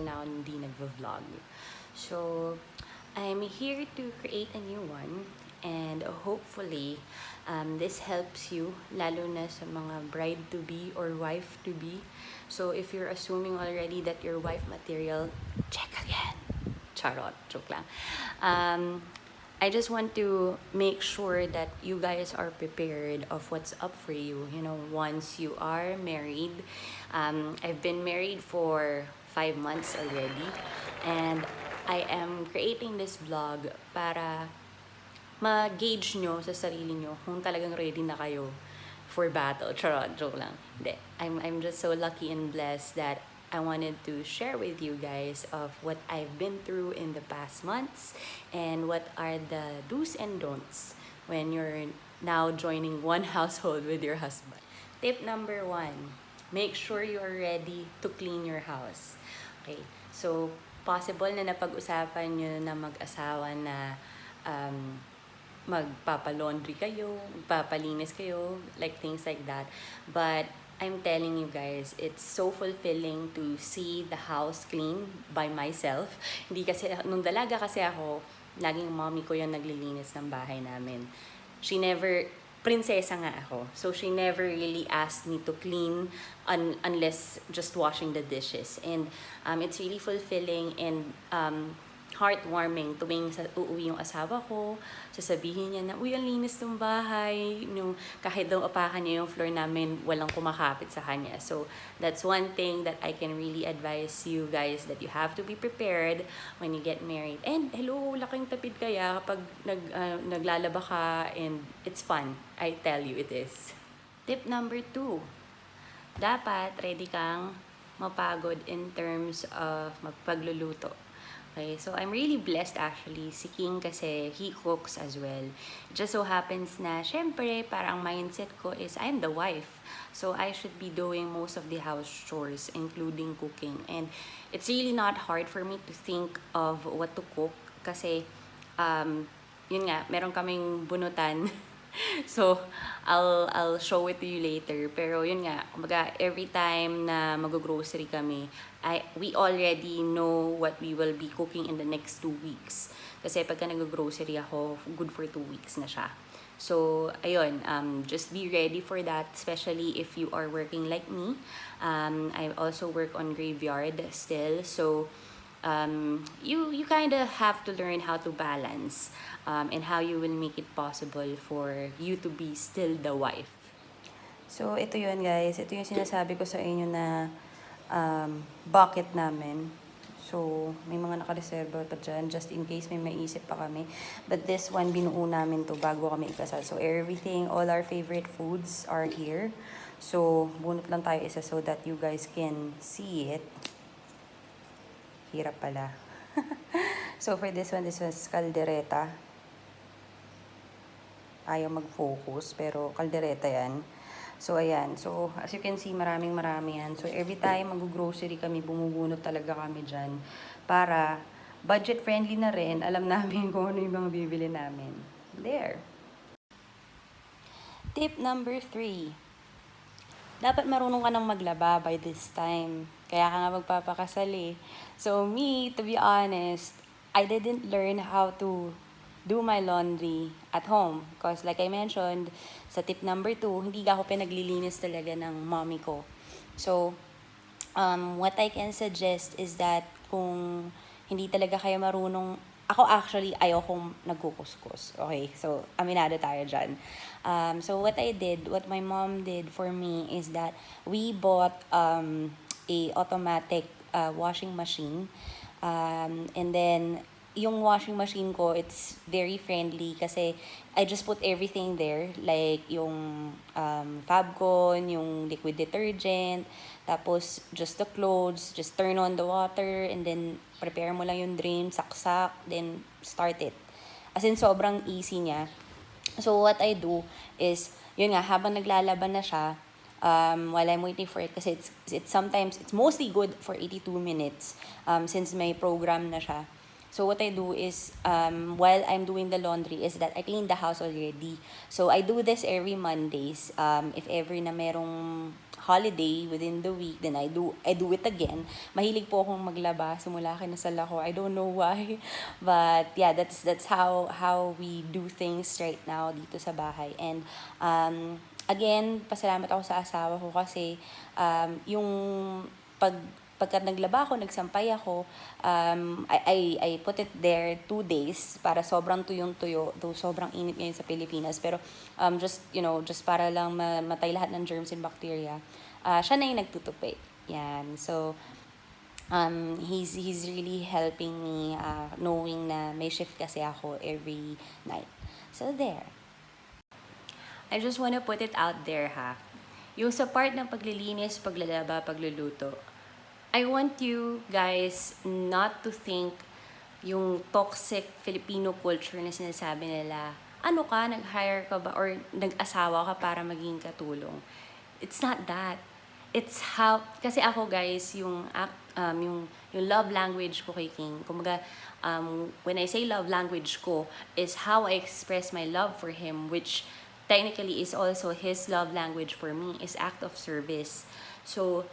now hindi nagvo-vlog. So, I'm here to create a new one, and hopefully, this helps you, lalo na sa mga bride-to-be or wife-to-be. So, if you're assuming already that you're wife material, check again. Charot, joke lang. I just want to make sure that you guys are prepared of what's up for you. You know, once you are married, I've been married for 5 months already, and I am creating this vlog para ma-gauge nyo sa sarili nyo kung talagang ready na kayo for battle. Charot, joke lang. Hindi. I'm just so lucky and blessed that I wanted to share with you guys of what I've been through in the past months and what are the do's and don'ts when you're now joining one household with your husband. Tip number 1, make sure you are ready to clean your house. Okay, so possible na napag-usapan nyo na mag-asawa na magpapalaundry kayo, magpapalinis kayo, like things like that. But I'm telling you guys, it's so fulfilling to see the house clean by myself. Hindi kasi, nung dalaga kasi ako, laging mommy ko yung naglilinis ng bahay namin. She never, prinsesa nga ako. So she never really asked me to clean unless just washing the dishes. And it's really fulfilling and heartwarming tuwing uuwi yung asawa ko, sasabihin niya na, uy, ang linis ng bahay. You know, kahit daw apakan niya yung floor namin, walang kumakapit sa kanya. So, that's one thing that I can really advise you guys that you have to be prepared when you get married. And, hello, laking tapid kaya kapag naglalaba ka and it's fun. I tell you, it is. Tip number 2, dapat ready kang mapagod in terms of magpagluluto. Okay, so I'm really blessed actually. Si King kasi, he cooks as well. It just so happens na, syempre, parang mindset ko is, I'm the wife. So I should be doing most of the house chores, including cooking. And it's really not hard for me to think of what to cook. Kasi, yun nga, meron kaming bunutan. So, I'll show it to you later. Pero yun nga, kumbaga, every time na mag-grocery kami, we already know what we will be cooking in the next 2 weeks. Kasi pagka nag-grocery ako, good for 2 weeks na siya. So, ayun, just be ready for that, especially if you are working like me. I also work on graveyard still, so you kind of have to learn how to balance and how you will make it possible for you to be still the wife. So, ito yun guys. Ito yung sinasabi ko sa inyo na bucket namin. So, may mga nakareserva pa dyan just in case may maisip pa kami. But this one, binuo namin to bago kami ikasal. So, everything, all our favorite foods are here. So, bunot lang tayo isa so that you guys can see it. Hirap pala. So, for this one, this was kaldereta. Ayaw mag-focus, pero kaldereta yan. So, ayan. So, as you can see, marami yan. So, every time mag-grocery kami, bumubunot talaga kami dyan. Para, budget-friendly na rin. Alam namin kung ano yung mga bibili namin. There. Tip number 3. Dapat marunong ka nang maglaba by this time. Kaya ka nga magpapakasal eh. So, me, to be honest, I didn't learn how to do my laundry at home. Because like I mentioned, sa tip number 2, hindi ako pinaglilinis talaga ng mommy ko. So, what I can suggest is that kung hindi talaga kayo marunong, ako actually ayokong nagkukuskus. Okay, so aminado tayo dyan. So what my mom did for me is that we bought a automatic washing machine. And then, yung washing machine ko, it's very friendly kasi I just put everything there. Like, yung Fabcon, yung liquid detergent, tapos just the clothes, just turn on the water, and then prepare mo lang yung drain, saksak, then start it. As in, sobrang easy niya. So, what I do is, yun nga, habang naglalaban na siya, while I'm waiting for it, kasi it's mostly good for 82 minutes since may program na siya. So what I do is, while I'm doing the laundry, is that I clean the house already. So I do this every Mondays. If ever na merong holiday within the week, then I do it again. Mahilig po akong maglaba simula kinasal ako. I don't know why. But yeah, that's how we do things right now dito sa bahay. And again, pasalamat ako sa asawa ko kasi yung pagka naglaba ako, nagsampay ako, I put it there 2 days para sobrang tuyong-tuyo, though sobrang init ngayon sa Pilipinas. Pero just para lang matay lahat ng germs and bacteria, siya na yung nagtutupi. Yan. So, he's really helping me, knowing na may shift kasi ako every night. So, there. I just wanna put it out there, ha. Yung sa part ng paglilinis, paglalaba, pagluluto, I want you guys not to think yung toxic Filipino culture na sinasabi nila, ano ka, nag-hire ka ba or nag-asawa ka para maging katulong. It's not that. It's how, kasi ako guys, yung love language ko kay King, kumbaga, when I say love language ko, is how I express my love for him, which technically is also his love language for me, is act of service. So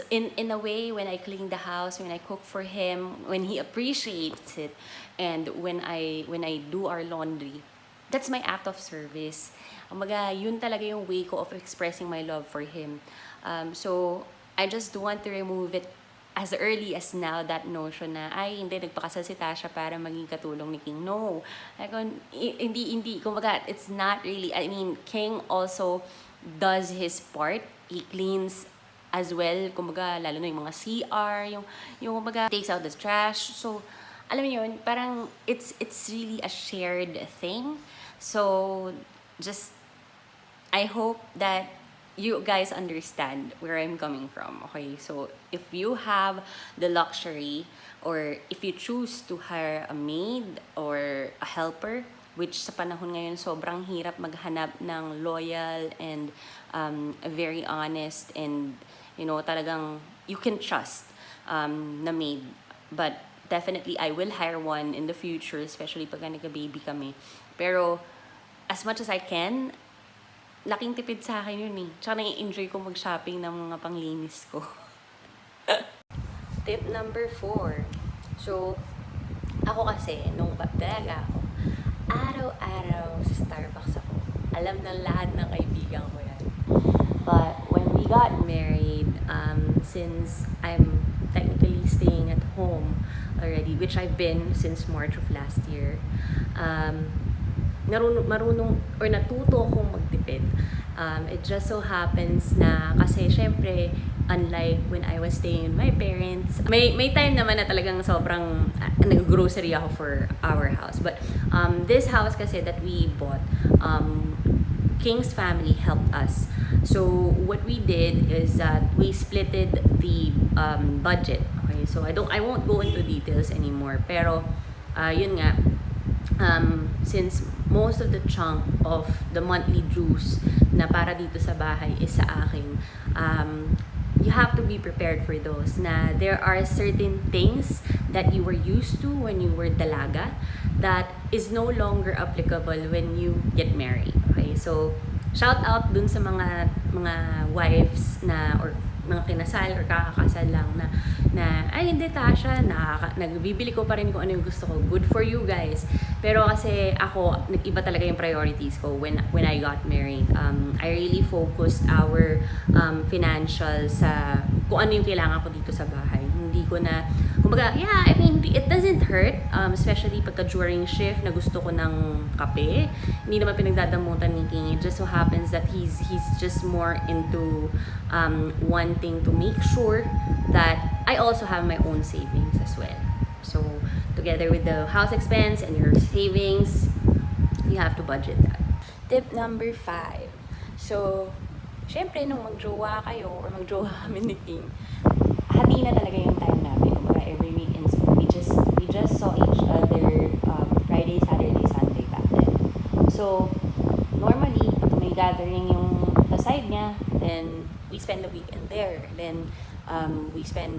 in a way, when I clean the house, when I cook for him, when he appreciates it, and when I do our laundry, that's my act of service. Umaga, yun talaga yung way ko of expressing my love for him. So I just want to remove it as early as now, that notion na, ay, hindi, nagpakasal si Tasha para maging katulong ni King. No. Like, hindi. Kumbaga, it's not really, I mean, King also does his part. He cleans as well, kumbaga, lalo na yung mga CR, yung kumbaga, takes out the trash. So, alam niyo yun, parang it's really a shared thing. So, just, I hope that you guys understand where I'm coming from, okay? So, if you have the luxury, or if you choose to hire a maid or a helper, which sa panahon ngayon sobrang hirap maghanap ng loyal and very honest and talagang you can trust na maid. But definitely, I will hire one in the future, especially pag nagka-baby kami. Pero, as much as I can, laking tipid sa akin yun eh. Tsaka nai-enjoy ko mag-shopping ng mga panglinis ko. Tip number 4. So, ako kasi, nung dalaga ako, araw-araw sa Starbucks ako. Alam ng lahat ng kaibigan ko yan. But when we got married, since I'm technically staying at home already, which I've been since March of last year, marunong or natuto akong magtipid. It just so happens na kasi syempre, unlike when I was staying with my parents, may time naman na talagang sobrang nag-grocery ako for our house. But this house kasi that we bought, King's family helped us. So what we did is that we splitted the budget. Okay, so I won't go into details anymore. Pero yun nga, since most of the chunk of the monthly dues na para dito sa bahay is sa akin, you have to be prepared for those. Na there are certain things that you were used to when you were dalaga that is no longer applicable when you get married. Okay, so shout out dun sa mga wives na or mga kinasal or kakakasal lang na ay hindi Tasha, nagbibili ko pa rin kung ano yung gusto ko. Good for you guys. Pero kasi ako, nag-iba talaga yung priorities ko when I got married. I really focused our financial sa kung ano yung kailangan ko dito sa bahay. Hindi ko na, kumbaga, yeah, I mean, it doesn't hurt, especially pagka during shift na gusto ko ng kape. Hindi naman pinagdadamutan ni King. It just so happens that he's just more into wanting to make sure that I also have my own savings as well. So, together with the house expense and your savings, you have to budget that. Tip number 5. So, syempre, nung magjowa kayo or magjowa kami ni King, hati na talaga yung time namin. Kumbaga, every weekends, we just saw each other Friday, Saturday, Sunday back then. So, normally, pag may gathering yung sa side niya, then we spend the weekend there. Then, we spend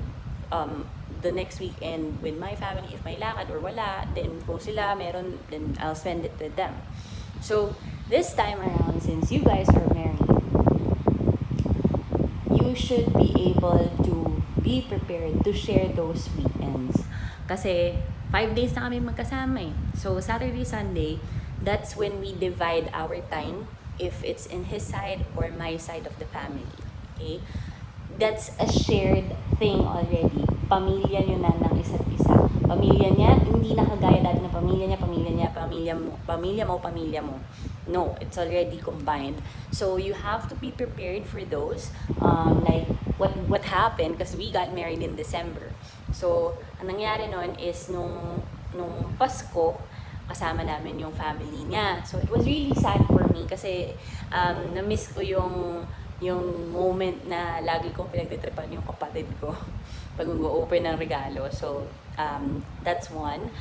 the next weekend with my family. If may lakad or wala, then kung sila meron, then I'll spend it with them. So, this time around, since you guys are married, you should be able to be prepared to share those weekends. Kasi 5 days na kami magkasama eh. So Saturday, Sunday, that's when we divide our time if it's in his side or my side of the family. Okay? That's a shared thing already. Pamilya nyo na ng isa't isa. Pamilya niya, hindi na kagaya dati na pamilya niya, pamilya mo. No, it's already combined. So you have to be prepared for those. Like what happened, because we got married in December. So, ang nangyari nun is nung Pasko, kasama namin yung family niya. So, it was really sad for me kasi na-miss ko yung moment na lagi kong pinagtitripan yung kapatid ko pag mag-open ng regalo. So, that's one.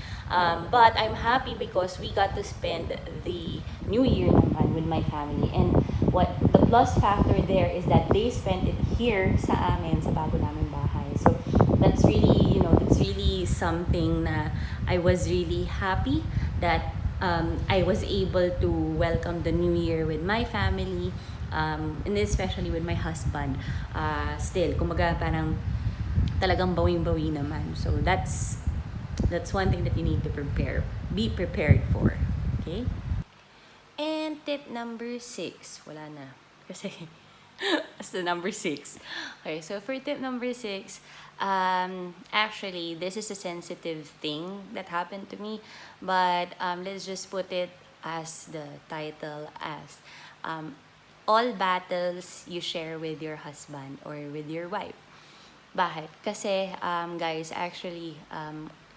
But I'm happy because we got to spend the New Year naman with my family. And what the plus factor there is that they spent it here sa amin, sa bago namin bahay. So, that's really, that's really something na I was really happy that I was able to welcome the New Year with my family. And especially with my husband, still, kumbaga parang talagang bawing-bawi naman. So that's one thing that you need to be prepared for. Okay? And tip number 6, wala na. Kasi, that's the number 6. Okay, so for tip number 6, actually, this is a sensitive thing that happened to me, but let's just put it as the title as, all battles you share with your husband or with your wife. Bakit? Kasi, guys, actually,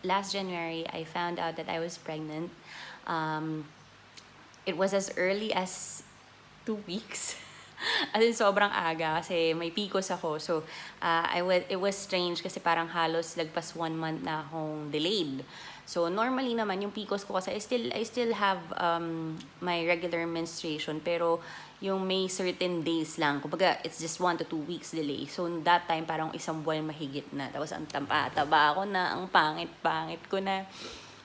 last January, I found out that I was pregnant. It was as early as 2 weeks. As in, sobrang aga kasi may PCOS ako. So, it was strange kasi parang halos lagpas 1 month na akong delayed. So, normally naman, yung PCOS ko kasi, I still have my regular menstruation. Pero, yung may certain days lang. Kumbaga, it's just 1 to 2 weeks delay. So, that time, parang isang buwan mahigit na. Tapos, ang taba ako na, ang pangit-pangit ko na.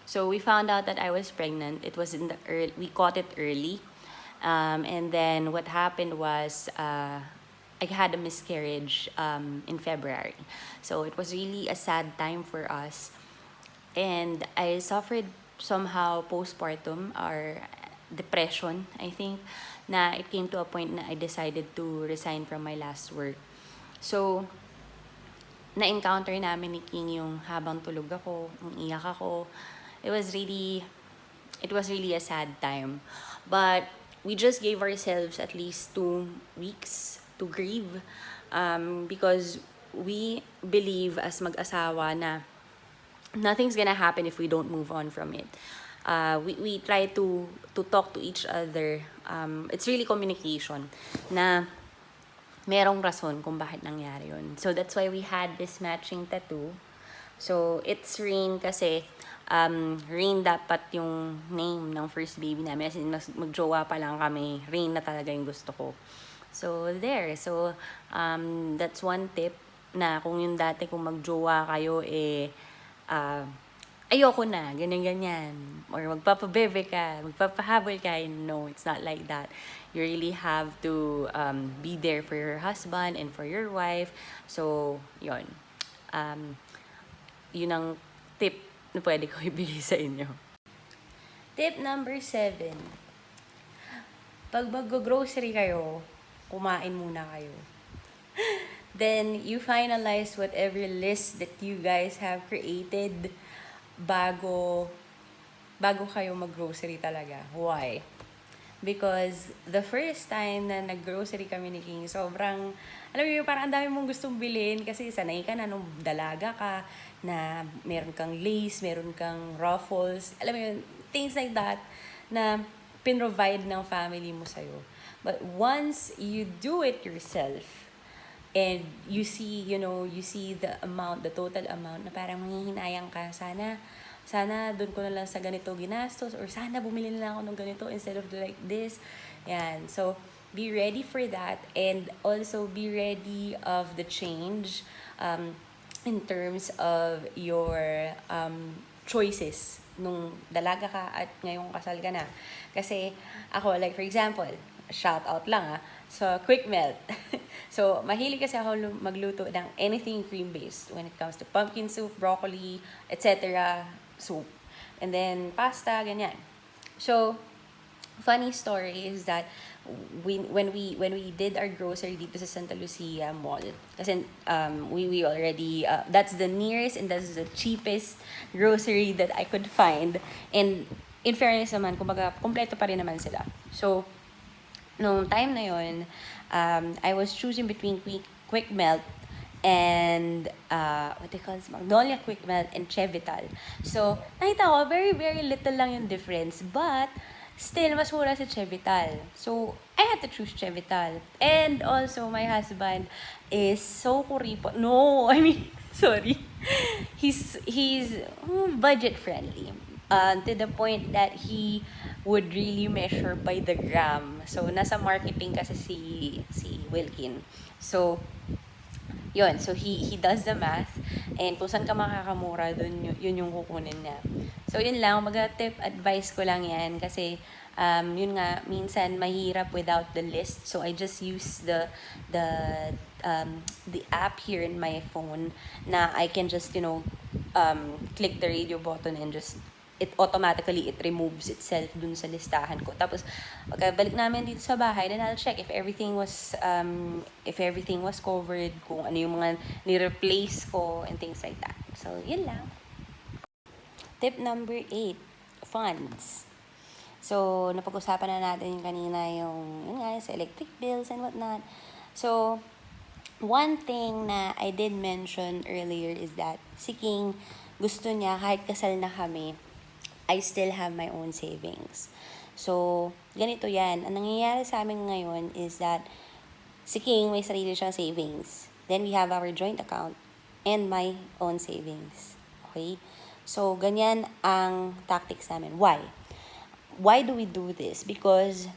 So, we found out that I was pregnant. It was we caught it early. And then, what happened was, I had a miscarriage in February. So, it was really a sad time for us. And I suffered somehow postpartum or depression, I think, na it came to a point na I decided to resign from my last work. So, na-encounter namin ni King yung habang tulog ako, umiiyak ako. It was really a sad time. But we just gave ourselves at least 2 weeks to grieve because we believe as mag-asawa na nothing's gonna happen if we don't move on from it. We try to talk to each other. It's really communication na merong rason kung bakit nangyari yun. So that's why we had this matching tattoo. So it's Rain kasi Rain dapat yung name ng first baby namin. As in, magjowa pa lang kami. Rain na talaga yung gusto ko. So there. So that's one tip na kung yung dati kung magjowa kayo ayoko na, ganyan-ganyan. Or magpapabebe ka, magpapahabol ka. No, it's not like that. You really have to be there for your husband and for your wife. So, yun. Yun ang tip na pwede ko ibigay sa inyo. Tip number 7. Pag mag-grocery kayo, kumain muna kayo. Then, you finalize whatever list that you guys have created bago kayo mag-grocery talaga. Why? Because the first time na nag-grocery kami ni King, sobrang, alam mo yun, parang ang dami mong gustong bilhin kasi sanay ka na nung dalaga ka, na meron kang lace, meron kang ruffles, alam mo yun, things like that, na pinrovide ng family mo sa'yo. But once you do it yourself, and you see the total amount na parang manghihinayang ka, sana doon ko na lang sa ganito ginastos, or sana bumili na lang ako ng ganito instead of like this. Yan. So, be ready for that, and also be ready of the change. in terms of your choices nung dalaga ka at ngayong kasal ka na. Kasi ako, like for example, shout out lang so quick melt. So, mahilig kasi ako magluto ng anything cream-based when it comes to pumpkin soup, broccoli, etc. soup. And then, pasta, ganyan. So, funny story is that when we did our grocery dito sa Santa Lucia Mall, kasi we already that's the nearest and that's the cheapest grocery that I could find, and in fairness naman kumbaga kompleto pa rin naman sila. So nung time na yon, I was choosing between quick melt and what they call this, Magnolia Quick Melt and Chevital. So, nakita ko, very, very little lang yung difference. But, still, mas mura si Chevital. So, I had to choose Chevital. And also, my husband is so kuripot. No, I mean, sorry. He's budget friendly. To the point that he would really measure by the gram. So, nasa marketing kasi si Wilkin. So, yun, so he does the math, and kung saan ka makakamura, yun yung kukunin niya. So yun lang, tip advice ko lang yan, kasi yun nga, minsan mahirap without the list. So I just use the app here in my phone na I can just, click the radio button and just it removes itself dun sa listahan ko. Tapos, pagkabalik namin dito sa bahay, then I'll check if everything was covered, kung ano yung mga ni-replace ko, and things like that. So, yun lang. Tip number 8, funds. So, napag-usapan na natin yung kanina yun nga, sa electric bills and whatnot. So, one thing na I did mention earlier is that si King, gusto niya, kahit kasal na kami, I still have my own savings. So, ganito yan. Ang nangyayari sa amin ngayon is that si King may sarili siyang savings. Then we have our joint account and my own savings. Okay? So, ganyan ang tactics namin. Why? Why do we do this? Because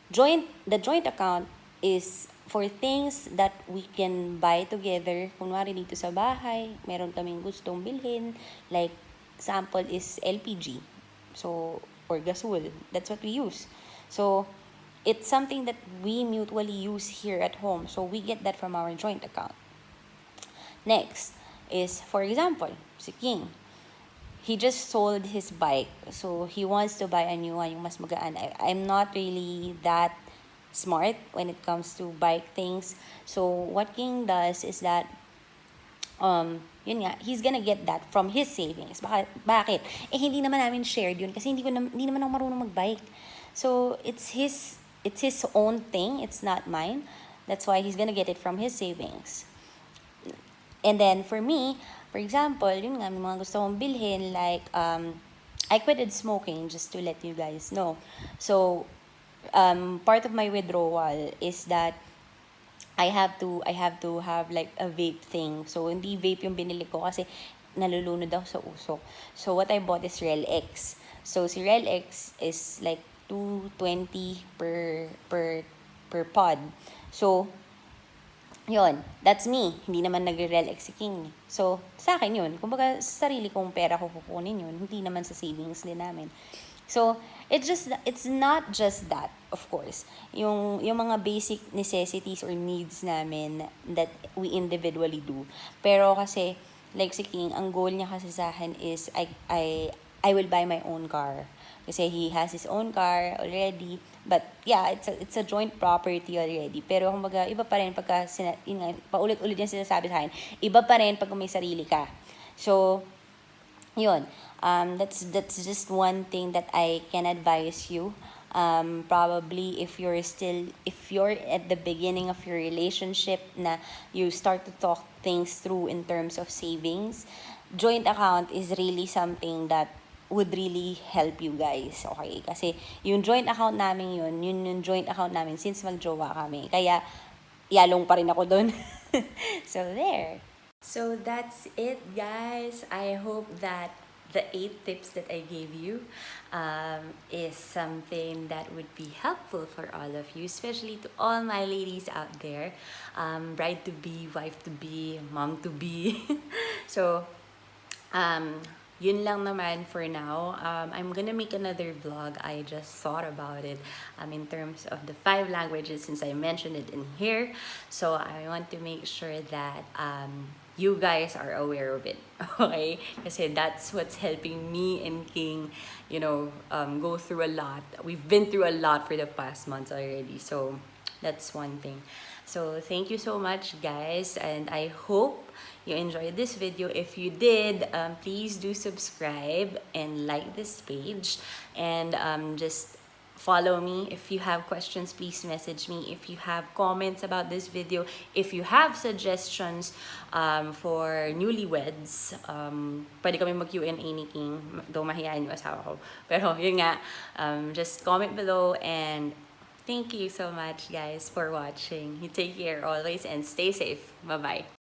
the joint account is for things that we can buy together. Kunwari dito sa bahay, meron kaming gustong bilhin. Like, example is LPG. So, or gasol. That's what we use. So, it's something that we mutually use here at home. So, we get that from our joint account. Next is, for example, si King. He just sold his bike. So, he wants to buy a new one, yung mas magaan. I'm not really that smart when it comes to bike things. So, what King does is that yun nga, he's gonna get that from his savings. Bakit? Hindi naman namin shared yun kasi hindi naman ako marunong magbike. So, it's his own thing. It's not mine. That's why he's gonna get it from his savings. And then, for me, for example, yun nga, may mga gusto kong bilhin, like, I quitted smoking, just to let you guys know. So, part of my withdrawal is that I have to have like a vape thing. So, hindi vape yung binili ko kasi nalulunod ako sa usok. So, what I bought is Rel X. So, si Rel X is like $220 per pod. So, yun, that's me. Hindi naman nagre-Rel X si King. So, sa akin yun. Kumbaga, sa sarili kong pera ko kukunin yun. Hindi naman sa savings din namin. So, it's not just that, of course. Yung mga basic necessities or needs namin that we individually do. Pero kasi, like si King, ang goal niya kasi sa akin is I will buy my own car. Kasi he has his own car already. But yeah, it's a joint property already. Pero kumbaga, iba pa rin pagka, paulit-ulit yan sinasabi sa akin, iba pa rin pag may sarili ka. So, yun. That's just one thing that I can advise you. Probably if you're at the beginning of your relationship na you start to talk things through in terms of savings, joint account is really something that would really help you guys, okay? Kasi yung joint account namin yun yung joint account namin since magjowa kami. Kaya, yalong pa rin ako dun. So, there. So, that's it, guys. I hope that the 8 tips that I gave you is something that would be helpful for all of you, especially to all my ladies out there, bride to be, wife to be, mom to be. So, yun lang naman for now. I'm gonna make another vlog. I just thought about it in terms of the 5 languages since I mentioned it in here. So I want to make sure that you guys are aware of it. Okay? Kasi that's what's helping me and King, go through a lot. We've been through a lot for the past months already. So that's one thing. So thank you so much, guys, and I hope you enjoyed this video. If you did, please do subscribe and like this page, and just follow me. If you have questions, please message me. If you have comments about this video, if you have suggestions for newlyweds, pwede kami mag-Q&A ni King, though mahihayin yung asawa ko. Pero yun nga, just comment below, and thank you so much, guys, for watching. You take care always and stay safe. Bye-bye.